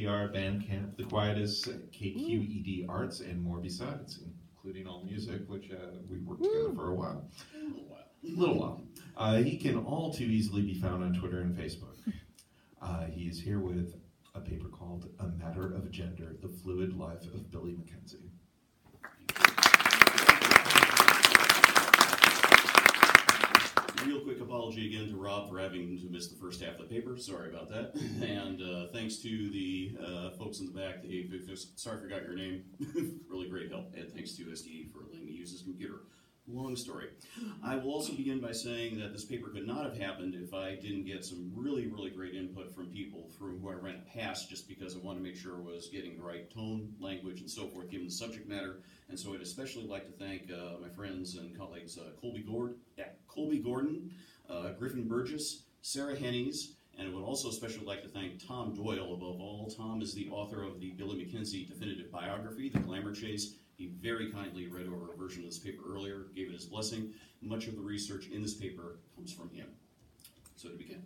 NPR, Bandcamp, The Quietus, KQED Arts, and more besides, including all music, which we worked together for a while. Little while. He can all too easily be found on Twitter and Facebook. He is here with a paper called A Matter of Gender, The Fluid Life of Billy Mackenzie. Real quick apology again to Rob for having to miss the first half of the paper. Sorry about that. And thanks to the folks in the back. Sorry I forgot your name. Really great help. And thanks to SDE for letting me use his computer. Long story. I will also begin by saying that this paper could not have happened if I didn't get some really, really great input from people through who I ran it past, just because I wanted to make sure I was getting the right tone, language, and so forth, given the subject matter. And so I'd especially like to thank my friends and colleagues Colby Gordon, Griffin Burgess, Sarah Hennies, and I would also especially like to thank Tom Doyle. Above all, Tom is the author of the Billy Mackenzie definitive biography, The Glamour Chase. He very kindly read over a version of this paper earlier, gave it his blessing. Much of the research in this paper comes from him. So to begin.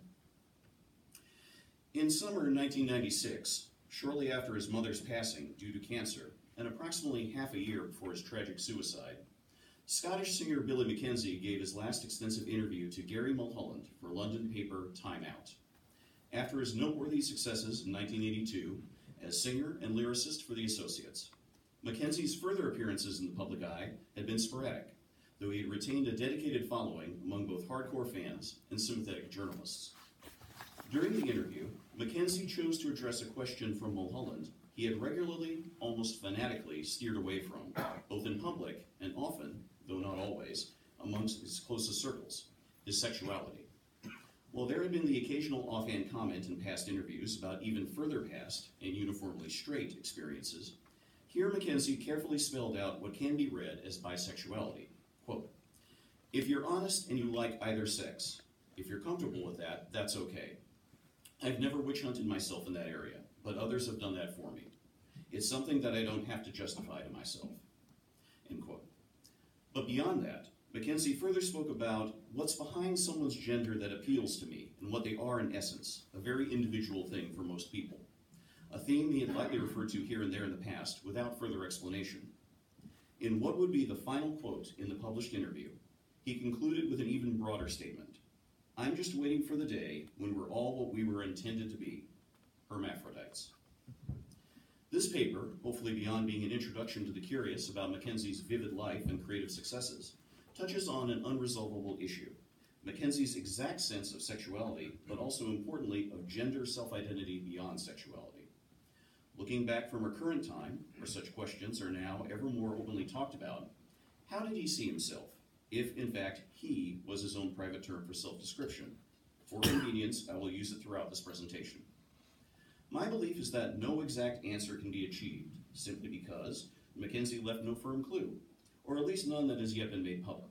In summer 1996, shortly after his mother's passing due to cancer, and approximately half a year before his tragic suicide, Scottish singer Billy Mackenzie gave his last extensive interview to Gary Mulholland for London paper Time Out. After his noteworthy successes in 1982 as singer and lyricist for the Associates, Mackenzie's further appearances in the public eye had been sporadic, though he had retained a dedicated following among both hardcore fans and sympathetic journalists. During the interview, Mackenzie chose to address a question from Mulholland he had regularly, almost fanatically, steered away from, both in public and often, though not always, amongst his closest circles, his sexuality. While there had been the occasional offhand comment in past interviews about even further past and uniformly straight experiences, here Mackenzie carefully spelled out what can be read as bisexuality. Quote, "If you're honest and you like either sex, if you're comfortable with that, that's okay. I've never witch hunted myself in that area, but others have done that for me. It's something that I don't have to justify to myself." End quote. But beyond that, Mackenzie further spoke about what's behind someone's gender that appeals to me and what they are in essence, a very individual thing for most people. A theme he had lightly referred to here and there in the past without further explanation. In what would be the final quote in the published interview, he concluded with an even broader statement. "I'm just waiting for the day when we're all what we were intended to be, hermaphrodites." This paper, hopefully beyond being an introduction to the curious about Mackenzie's vivid life and creative successes, touches on an unresolvable issue, Mackenzie's exact sense of sexuality, but also importantly of gender self-identity beyond sexuality. Looking back from our current time, where such questions are now ever more openly talked about, how did he see himself, if in fact he was his own private term for self-description? For convenience, I will use it throughout this presentation. My belief is that no exact answer can be achieved, simply because Mackenzie left no firm clue, or at least none that has yet been made public.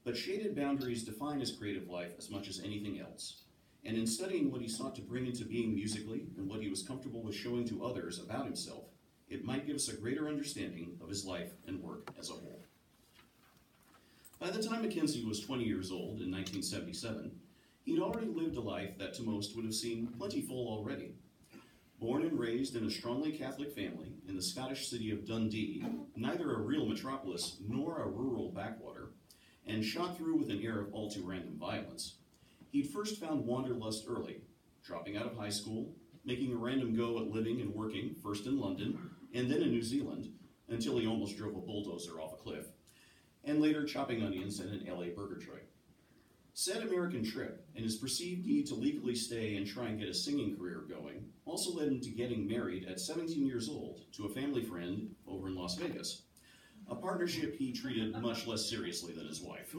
But shaded boundaries define his creative life as much as anything else. And in studying what he sought to bring into being musically and what he was comfortable with showing to others about himself, it might give us a greater understanding of his life and work as a whole. By the time Mackenzie was 20 years old in 1977, he'd already lived a life that to most would have seemed plentiful already. Born and raised in a strongly Catholic family in the Scottish city of Dundee, neither a real metropolis nor a rural backwater, and shot through with an air of all too random violence, he'd first found wanderlust early, dropping out of high school, making a random go at living and working, first in London, and then in New Zealand, until he almost drove a bulldozer off a cliff, and later chopping onions at an LA burger joint. Said American trip, and his perceived need to legally stay and try and get a singing career going, also led him to getting married at 17 years old to a family friend over in Las Vegas, a partnership he treated much less seriously than his wife.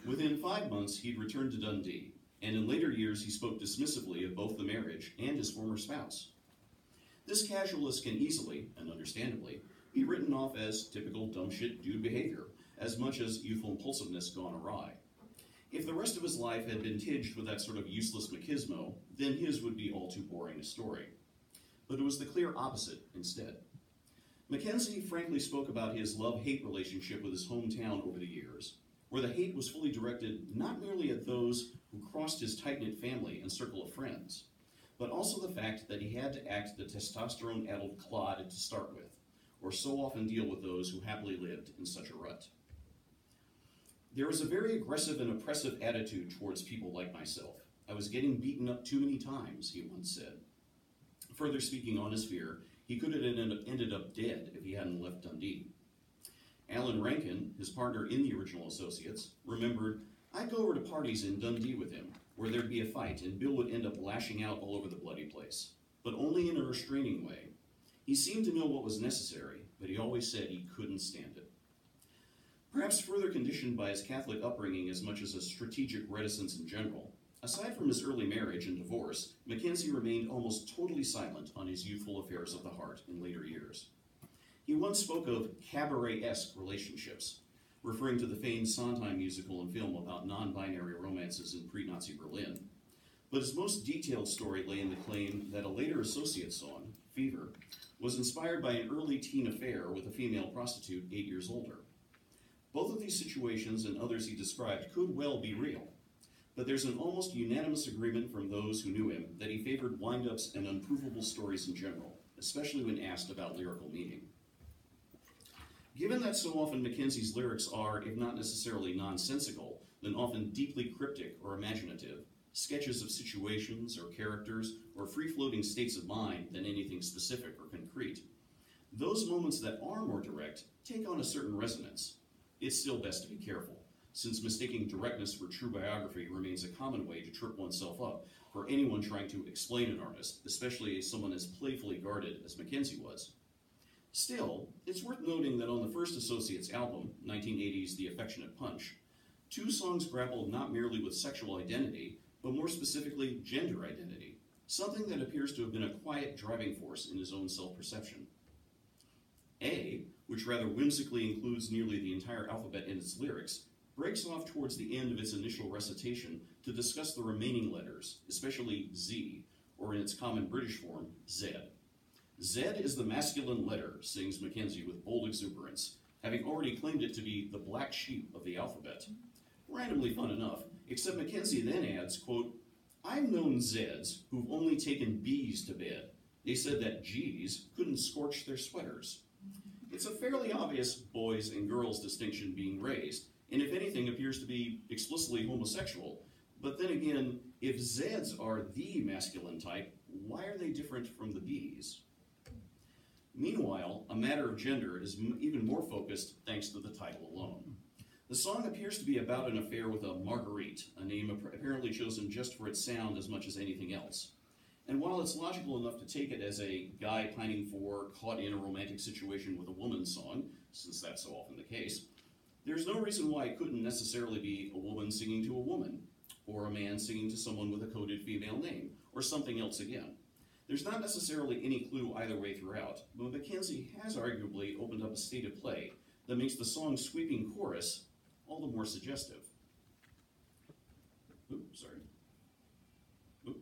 Within 5 months, he'd returned to Dundee, and in later years he spoke dismissively of both the marriage and his former spouse. This casualness can easily, and understandably, be written off as typical dumb shit dude behavior, as much as youthful impulsiveness gone awry. If the rest of his life had been tinged with that sort of useless machismo, then his would be all too boring a story. But it was the clear opposite instead. Mackenzie frankly spoke about his love-hate relationship with his hometown over the years, where the hate was fully directed not merely at those who crossed his tight-knit family and circle of friends, but also the fact that he had to act the testosterone-addled clod to start with, or so often deal with those who happily lived in such a rut. There was a very aggressive and oppressive attitude towards people like myself. I was getting beaten up too many times, he once said. Further speaking on his fear, he could have ended up dead if he hadn't left Dundee. Alan Rankin, his partner in the original Associates, remembered, "I'd go over to parties in Dundee with him, where there'd be a fight, and Bill would end up lashing out all over the bloody place, but only in a restraining way. He seemed to know what was necessary, but he always said he couldn't stand it." Perhaps further conditioned by his Catholic upbringing as much as a strategic reticence in general, aside from his early marriage and divorce, Mackenzie remained almost totally silent on his youthful affairs of the heart in later years. He once spoke of cabaret-esque relationships, referring to the famed Sondheim musical and film about non-binary romances in pre-Nazi Berlin. But his most detailed story lay in the claim that a later associate song, Fever, was inspired by an early teen affair with a female prostitute 8 years older. Both of these situations and others he described could well be real, but there's an almost unanimous agreement from those who knew him that he favored wind-ups and unprovable stories in general, especially when asked about lyrical meaning. Given that so often Mackenzie's lyrics are, if not necessarily nonsensical, then often deeply cryptic or imaginative, sketches of situations or characters or free-floating states of mind than anything specific or concrete, those moments that are more direct take on a certain resonance. It's still best to be careful, since mistaking directness for true biography remains a common way to trip oneself up for anyone trying to explain an artist, especially someone as playfully guarded as Mackenzie was. Still, it's worth noting that on the first Associates album, 1980's The Affectionate Punch, 2 songs grappled not merely with sexual identity, but more specifically gender identity, something that appears to have been a quiet driving force in his own self-perception. A, which rather whimsically includes nearly the entire alphabet in its lyrics, breaks off towards the end of its initial recitation to discuss the remaining letters, especially Z, or in its common British form, Z. Z is the masculine letter, sings Mackenzie with bold exuberance, having already claimed it to be the black sheep of the alphabet. Randomly fun enough, except Mackenzie then adds, quote, "I've known Zs who've only taken Bs to bed. They said that Gs couldn't scorch their sweaters." It's a fairly obvious boys and girls distinction being raised, and if anything appears to be explicitly homosexual. But then again, if Zs are the masculine type, why are they different from the Bs? Meanwhile, A Matter of Gender is even more focused thanks to the title alone. The song appears to be about an affair with a Marguerite, a name apparently chosen just for its sound as much as anything else. And while it's logical enough to take it as a guy pining for, caught in a romantic situation with a woman song, since that's so often the case, there's no reason why it couldn't necessarily be a woman singing to a woman, or a man singing to someone with a coded female name, or something else again. There's not necessarily any clue either way throughout, but Mackenzie has arguably opened up a state of play that makes the song's sweeping chorus all the more suggestive. Oops, sorry. Oop.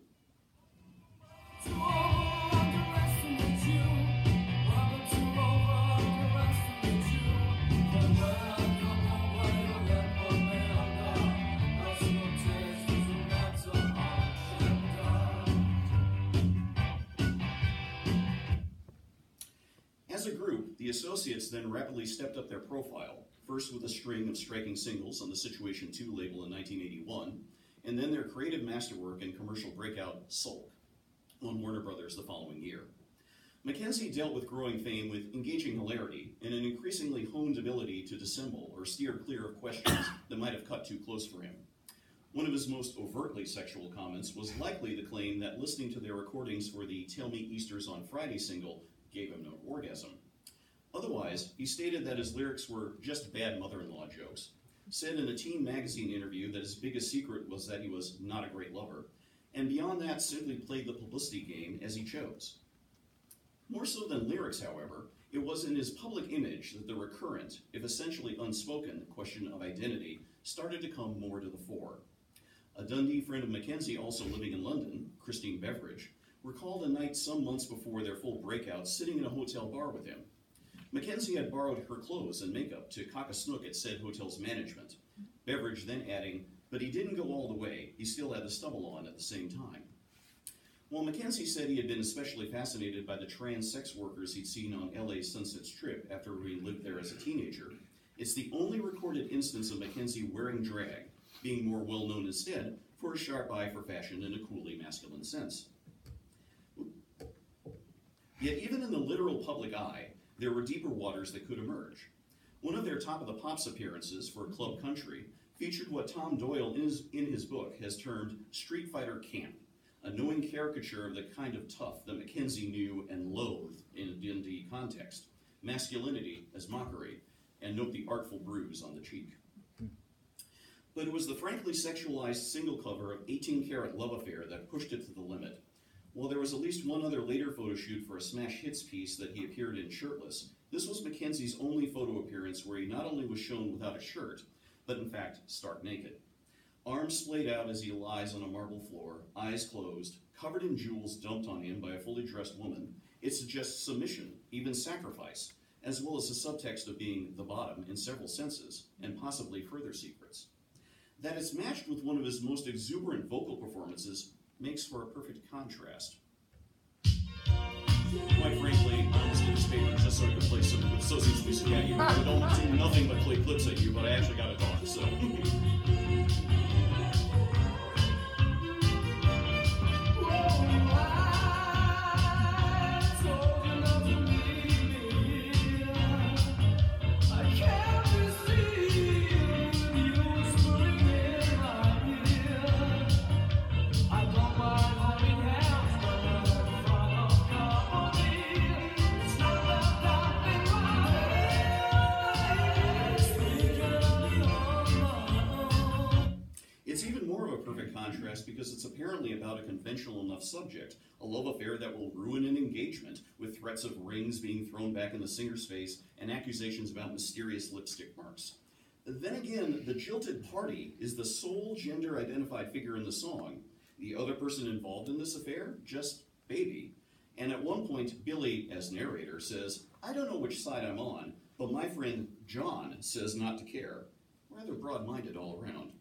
As a group, the Associates then rapidly stepped up their profile, first with a string of striking singles on the Situation 2 label in 1981, and then their creative masterwork and commercial breakout, Sulk, on Warner Brothers the following year. Mackenzie dealt with growing fame with engaging hilarity and an increasingly honed ability to dissemble or steer clear of questions that might have cut too close for him. One of his most overtly sexual comments was likely the claim that listening to their recordings for the Tell Me Easter's on Friday single gave him no orgasm. Otherwise, he stated that his lyrics were just bad mother-in-law jokes, said in a teen magazine interview that his biggest secret was that he was not a great lover, and beyond that simply played the publicity game as he chose. More so than lyrics, however, it was in his public image that the recurrent, if essentially unspoken, question of identity started to come more to the fore. A Dundee friend of Mackenzie, also living in London, Christine Beveridge, recalled a night some months before their full breakout sitting in a hotel bar with him. Mackenzie had borrowed her clothes and makeup to cock a snook at said hotel's management, Beveridge then adding, but he didn't go all the way, he still had the stubble on at the same time. While Mackenzie said he had been especially fascinated by the trans sex workers he'd seen on LA's Sunset Strip after he lived there as a teenager, it's the only recorded instance of Mackenzie wearing drag, being more well known instead for a sharp eye for fashion in a coolly masculine sense. Yet even in the literal public eye, there were deeper waters that could emerge. One of their Top of the Pops appearances for Club Country featured what Tom Doyle in his book has termed Street Fighter Camp, a knowing caricature of the kind of tough that Mackenzie knew and loathed in a D&D context, masculinity as mockery, and note the artful bruise on the cheek. But it was the frankly sexualized single cover of 18-Karat Love Affair that pushed it to the limit. While there was at least one other later photo shoot for a smash hits piece that he appeared in shirtless, this was Mackenzie's only photo appearance where he not only was shown without a shirt, but in fact stark naked. Arms splayed out as he lies on a marble floor, eyes closed, covered in jewels dumped on him by a fully dressed woman, it suggests submission, even sacrifice, as well as the subtext of being the bottom in several senses, and possibly further secrets. That it's matched with one of his most exuberant vocal performances makes for a perfect contrast. Quite frankly, I almost did this paper just so I could play some associates music at you. I don't do nothing but play clips at you, but I actually got to talk, so. Because it's apparently about a conventional enough subject, a love affair that will ruin an engagement, with threats of rings being thrown back in the singer's face and accusations about mysterious lipstick marks. Then again, the jilted party is the sole gender-identified figure in the song. The other person involved in this affair, just baby. And at one point, Billy, as narrator, says, "I don't know which side I'm on, but my friend John says not to care." Rather broad-minded all around.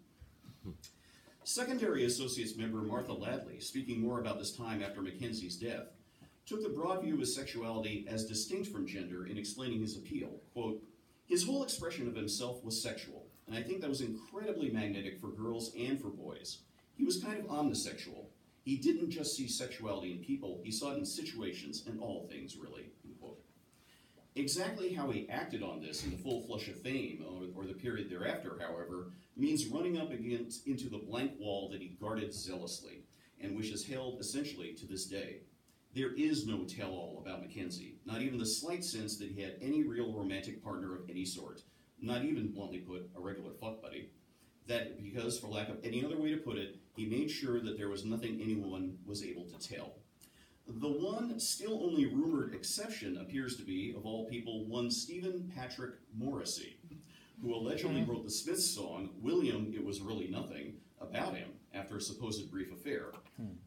Secondary Associates member Martha Ladley, speaking more about this time after Mackenzie's death, took the broad view of sexuality as distinct from gender in explaining his appeal. Quote, "His whole expression of himself was sexual, and I think that was incredibly magnetic for girls and for boys. He was kind of omnisexual. He didn't just see sexuality in people, he saw it in situations and all things, really." Unquote. Exactly how he acted on this in the full flush of fame, or the period thereafter, however, means running up into the blank wall that he guarded zealously, and which is held essentially to this day. There is no tell-all about Mackenzie, not even the slight sense that he had any real romantic partner of any sort, not even, bluntly put, a regular fuck buddy. That because, for lack of any other way to put it, he made sure that there was nothing anyone was able to tell. The one still only rumored exception appears to be, of all people, one Stephen Patrick Morrissey, who allegedly wrote the Smiths song, "William, It Was Really Nothing," about him after a supposed brief affair.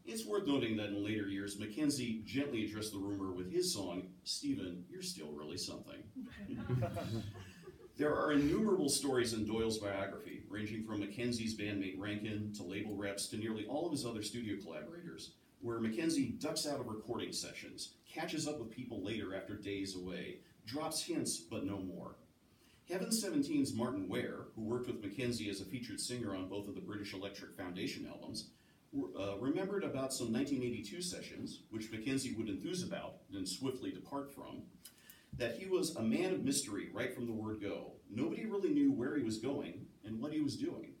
It's worth noting that in later years, Mackenzie gently addressed the rumor with his song, "Stephen, You're Still Really Something." There are innumerable stories in Doyle's biography, ranging from Mackenzie's bandmate Rankin to label reps to nearly all of his other studio collaborators, where Mackenzie ducks out of recording sessions, catches up with people later after days away, drops hints but no more. Heaven 17's Martin Ware, who worked with Mackenzie as a featured singer on both of the British Electric Foundation albums, remembered about some 1982 sessions, which Mackenzie would enthuse about, then swiftly depart from, that he was a man of mystery right from the word go. Nobody really knew where he was going and what he was doing.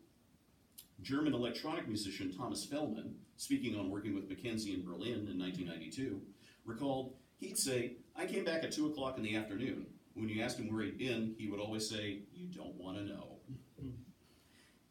German electronic musician Thomas Fellman, speaking on working with Mackenzie in Berlin in 1992, recalled, he'd say, "I came back at 2 o'clock in the afternoon. When you asked him where he'd been, he would always say, 'You don't want to know.'"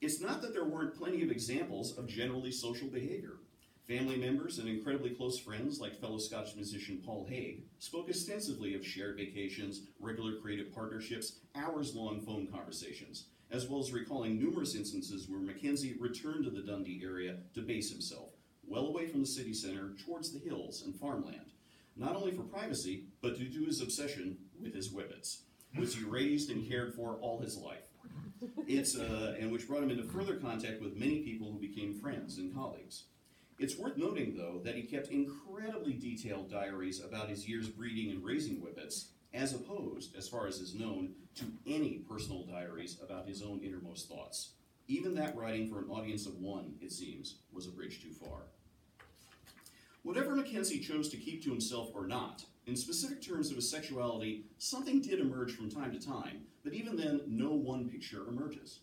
It's not that there weren't plenty of examples of generally social behavior. Family members and incredibly close friends, like fellow Scottish musician Paul Haig, spoke extensively of shared vacations, regular creative partnerships, hours-long phone conversations, as well as recalling numerous instances where Mackenzie returned to the Dundee area to base himself, well away from the city center, towards the hills and farmland, not only for privacy, but due to his obsession with his whippets, which he raised and cared for all his life. And which brought him into further contact with many people who became friends and colleagues. It's worth noting, though, that he kept incredibly detailed diaries about his years breeding and raising whippets, as opposed, as far as is known, to any personal diaries about his own innermost thoughts. Even that writing for an audience of one, it seems, was a bridge too far. Whatever Mackenzie chose to keep to himself or not, in specific terms of his sexuality, something did emerge from time to time, but even then, no one picture emerges.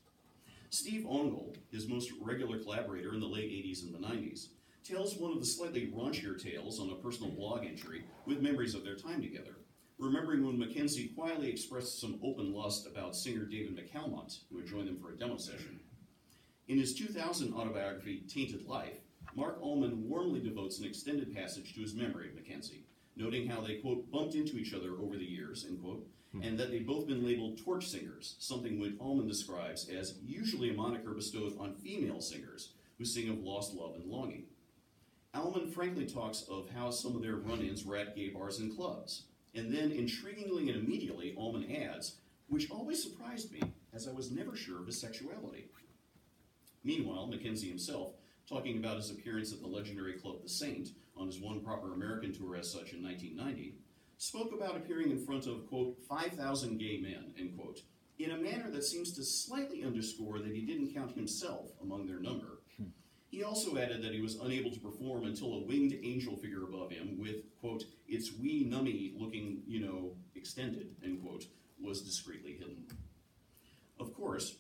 Steve Ongle, his most regular collaborator in the late 80s and the 90s, tells one of the slightly raunchier tales on a personal blog entry with memories of their time together, remembering when Mackenzie quietly expressed some open lust about singer David McCalmont, who had joined them for a demo session. In his 2000 autobiography, Tainted Life, Mark Ullman warmly devotes an extended passage to his memory of Mackenzie, noting how they, quote, bumped into each other over the years, end quote, and that they'd both been labeled torch singers, something which Ullman describes as usually a moniker bestowed on female singers who sing of lost love and longing. Ullman frankly talks of how some of their run-ins were at gay bars and clubs, and then intriguingly and immediately, Ullman adds, which always surprised me, as I was never sure of his sexuality. Meanwhile, Mackenzie himself, talking about his appearance at the legendary club The Saint on his One Proper American tour as such in 1990, spoke about appearing in front of, quote, 5,000 gay men, end quote, in a manner that seems to slightly underscore that he didn't count himself among their number. He also added that he was unable to perform until a winged angel figure above him with, quote, its wee nummy looking, extended, end quote, was discreetly hidden. Of course,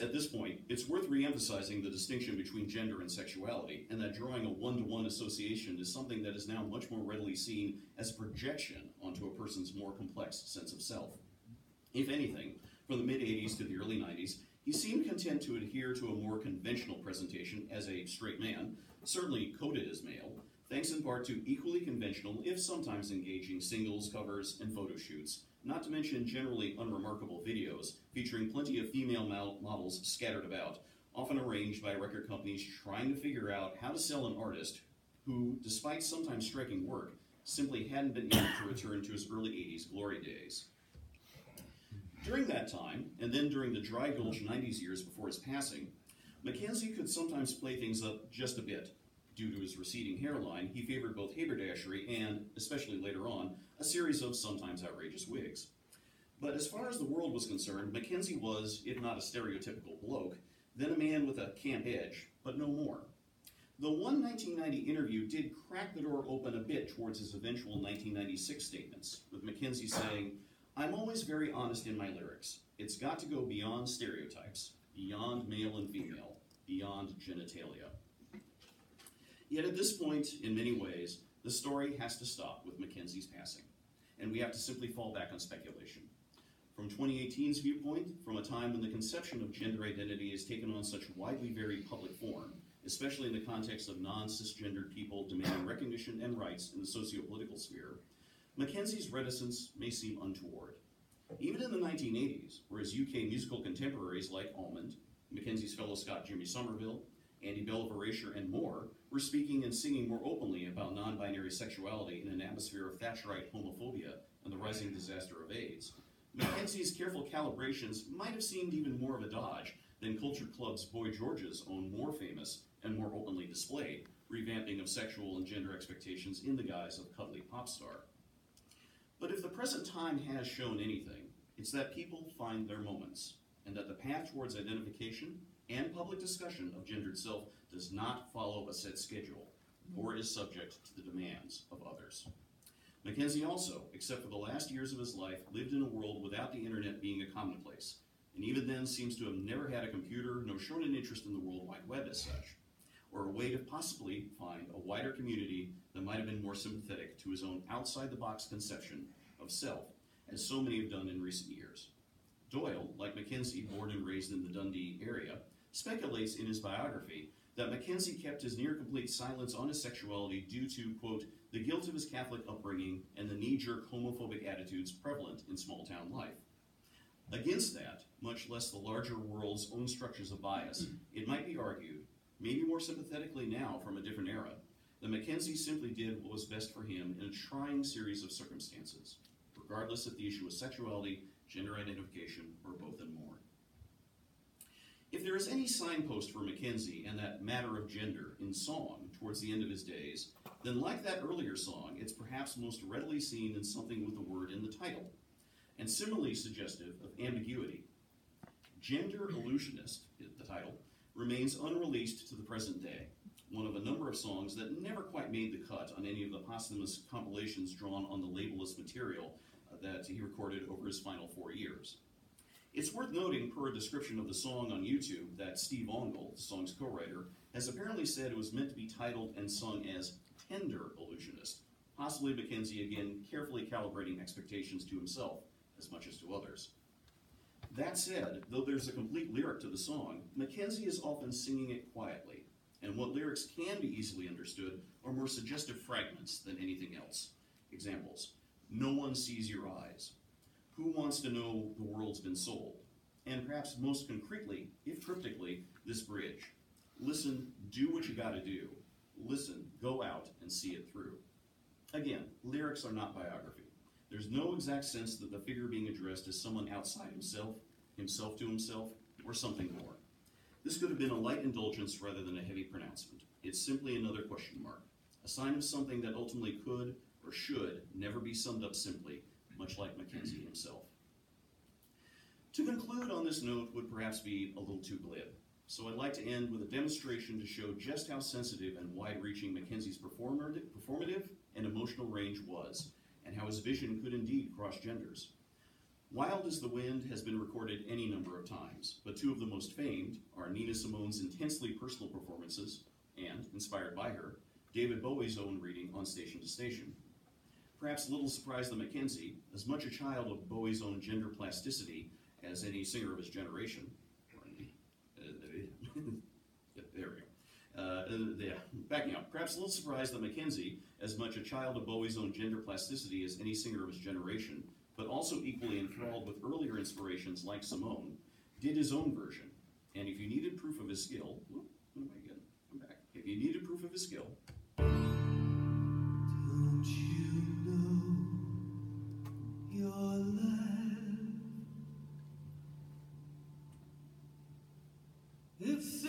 at this point, it's worth re-emphasizing the distinction between gender and sexuality, and that drawing a one-to-one association is something that is now much more readily seen as a projection onto a person's more complex sense of self. If anything, from the mid-'80s to the early '90s, he seemed content to adhere to a more conventional presentation as a straight man, certainly coded as male, thanks in part to equally conventional, if sometimes engaging, singles, covers, and photo shoots, not to mention generally unremarkable videos featuring plenty of female models scattered about, often arranged by record companies trying to figure out how to sell an artist who, despite sometimes striking work, simply hadn't been able to return to his early 80s glory days. During that time, and then during the dry gulch 90s years before his passing, Mackenzie could sometimes play things up just a bit. Due to his receding hairline, he favored both haberdashery and, especially later on, a series of sometimes outrageous wigs. But as far as the world was concerned, Mackenzie was, if not a stereotypical bloke, then a man with a camp edge, but no more. The one 1990 interview did crack the door open a bit towards his eventual 1996 statements, with Mackenzie saying, "I'm always very honest in my lyrics. It's got to go beyond stereotypes, beyond male and female, beyond genitalia." Yet at this point, in many ways, the story has to stop with Mackenzie's passing, and we have to simply fall back on speculation. From 2018's viewpoint, from a time when the conception of gender identity has taken on such widely varied public form, especially in the context of non-cisgendered people demanding recognition and rights in the socio-political sphere, Mackenzie's reticence may seem untoward. Even in the 1980s, where his UK musical contemporaries like Almond, Mackenzie's fellow Scot Jimmy Somerville, Andy Bell of Erasure, and more were speaking and singing more openly about non-binary sexuality in an atmosphere of Thatcherite homophobia and the rising disaster of AIDS, Mackenzie's careful calibrations might have seemed even more of a dodge than Culture Club's Boy George's own more famous and more openly displayed revamping of sexual and gender expectations in the guise of cuddly pop star. But if the present time has shown anything, it's that people find their moments, and that the path towards identification and public discussion of gendered self does not follow a set schedule, nor is subject to the demands of others. Mackenzie also, except for the last years of his life, lived in a world without the internet being a commonplace, and even then seems to have never had a computer nor shown an interest in the World Wide Web as such, or a way to possibly find a wider community that might have been more sympathetic to his own outside-the-box conception of self, as so many have done in recent years. Doyle, like Mackenzie, born and raised in the Dundee area, speculates in his biography that Mackenzie kept his near-complete silence on his sexuality due to, quote, the guilt of his Catholic upbringing and the knee-jerk homophobic attitudes prevalent in small-town life. Against that, much less the larger world's own structures of bias, it might be argued, maybe more sympathetically now from a different era, that Mackenzie simply did what was best for him in a trying series of circumstances, regardless if the issue was sexuality, gender identification, or both and more. If there is any signpost for Mackenzie and that matter of gender in song towards the end of his days, then like that earlier song, it's perhaps most readily seen in something with the word in the title, and similarly suggestive of ambiguity. Gender Illusionist, the title, remains unreleased to the present day, one of a number of songs that never quite made the cut on any of the posthumous compilations drawn on the labelless material that he recorded over his final 4 years. It's worth noting, per a description of the song on YouTube, that Steve Ongle, the song's co-writer, has apparently said it was meant to be titled and sung as Tender Illusionist, possibly Mackenzie again carefully calibrating expectations to himself as much as to others. That said, though there's a complete lyric to the song, Mackenzie is often singing it quietly, and what lyrics can be easily understood are more suggestive fragments than anything else. Examples: no one sees your eyes. Who wants to know the world's been sold? And perhaps most concretely, if cryptically, this bridge. Listen, do what you gotta do. Listen, go out and see it through. Again, lyrics are not biography. There's no exact sense that the figure being addressed is someone outside himself, himself to himself, or something more. This could have been a light indulgence rather than a heavy pronouncement. It's simply another question mark, a sign of something that ultimately could or should never be summed up simply, much like Mackenzie himself. To conclude on this note would perhaps be a little too glib, so I'd like to end with a demonstration to show just how sensitive and wide-reaching Mackenzie's performative and emotional range was, and how his vision could indeed cross genders. Wild as the Wind has been recorded any number of times, but two of the most famed are Nina Simone's intensely personal performances and, inspired by her, David Bowie's own reading on Station to Station. Perhaps a little surprised that Mackenzie, as much a child of Bowie's own gender plasticity as any singer of his generation, there we go. Backing up. Perhaps a little surprised that Mackenzie, as much a child of Bowie's own gender plasticity as any singer of his generation, but also equally enthralled with earlier inspirations like Simone, did his own version. And if you needed proof of his skill, what am I getting? I'm back. If you needed proof of his skill, don't you know your life? It's